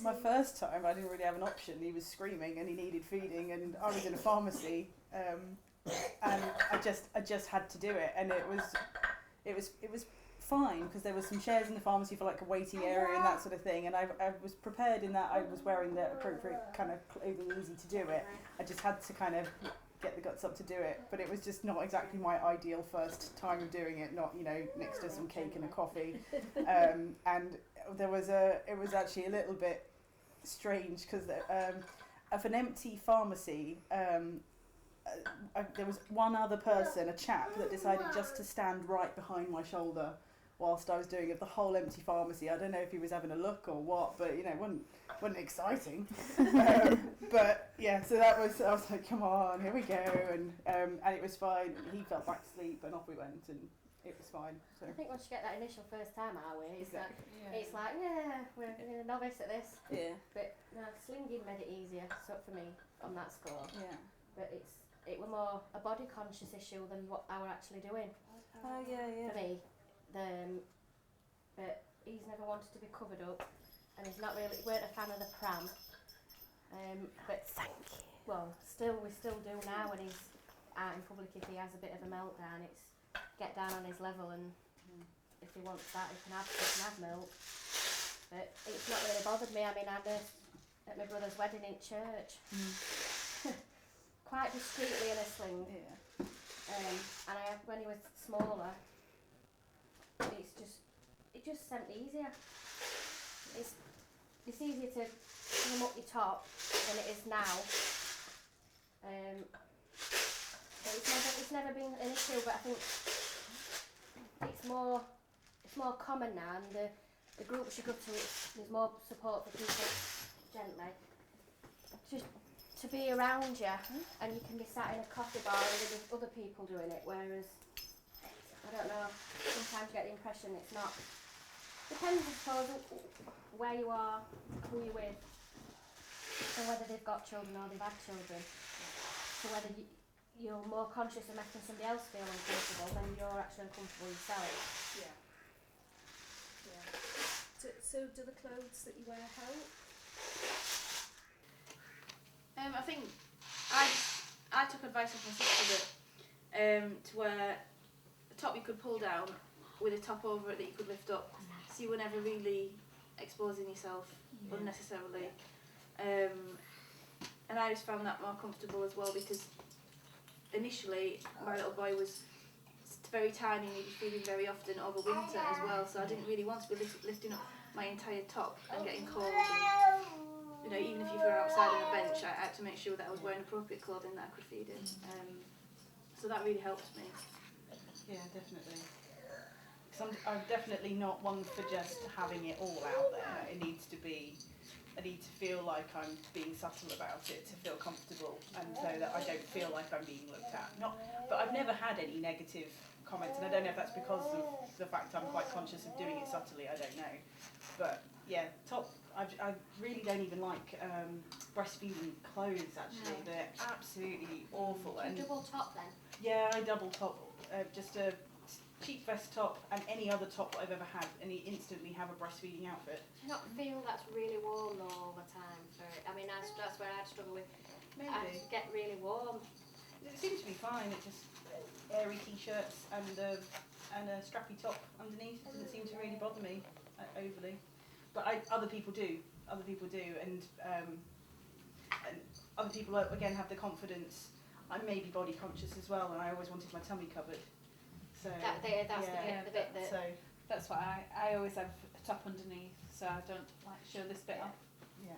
My first time, I didn't really have an option. He was screaming and he needed feeding, and I was in a pharmacy, and I just had to do it, and it was fine because there was some chairs in the pharmacy for like a waiting area and that sort of thing, and I was prepared in that I was wearing the appropriate kind of clothing, easy to do it. I just had to kind of get the guts up to do it, but it was just not exactly my ideal first time of doing it, not, you know, next to some cake and a coffee. And it was actually a little bit strange because of an empty pharmacy, there was one other person, a chap, that decided just to stand right behind my shoulder whilst I was doing it. The whole empty pharmacy. I don't know if he was having a look or what, but you know, it wasn't exciting. But yeah, so I was like, come on, here we go, and it was fine. He fell back to sleep, and off we went, and it was fine. So I think once you get that initial first time out of it, it's like, we're a novice at this. Yeah. But no, slinging made it easier. So for me, on that score. Yeah. But it was more a body conscious issue than what I were actually doing. Oh yeah. For me, but he's never wanted to be covered up, and he weren't a fan of the pram. But thank you. Well, we still do now when he's out in public. If he has a bit of a meltdown, it's get down on his level, and if he wants that, he can have milk. But it's not really bothered me. I mean, I nursed at my brother's wedding in church. Quite discreetly in a sling. Yeah. And when he was smaller, it just sent easier. It's easier to him up your top than it is now. It's never been an issue, but I think it's more common now, and the groups you go to, there's more support for people gently. Just to be around you, and you can be sat in a coffee bar with other people doing it, whereas, I don't know, sometimes you get the impression it's not. Depends, I suppose, where you are, who you're with, and whether they've got children or they've had children. So whether you're more conscious of making somebody else feel uncomfortable than you're actually uncomfortable yourself. Yeah. So do the clothes that you wear help? I think I took advice off my sister that to wear a top you could pull down with a top over it that you could lift up, so you were never really exposing yourself unnecessarily. And I just found that more comfortable as well, because initially my little boy was very tiny and he'd be feeding very often over winter as well, so I didn't really want to be lifting up my entire top and getting cold. And, you know, even if you were outside on a bench, I had to make sure that I was wearing appropriate clothing that I could feed in. So that really helped me. Yeah, definitely. Because I'm definitely not one for just having it all out there. I need to feel like I'm being subtle about it to feel comfortable, and so that I don't feel like I'm being looked at. But I've never had any negative comments, and I don't know if that's because of the fact I'm quite conscious of doing it subtly, I don't know. But yeah, top, I really don't even like breastfeeding clothes, actually. They're absolutely awful. And double top then? Yeah, I double top, just a cheap vest top and any other top that I've ever had, and you instantly have a breastfeeding outfit. Do you not feel that's really warm though all the time for it? I mean, that's where I'd struggle with. Maybe. I get really warm. It seems to be fine. It's just airy t-shirts and a strappy top underneath. It doesn't seem to really bother me overly. But other people do, and other people again have the confidence. I may be body conscious as well, and I always wanted my tummy covered. So that's the bit that. So that's why I always have a top underneath, so I don't like show this bit off. Yeah.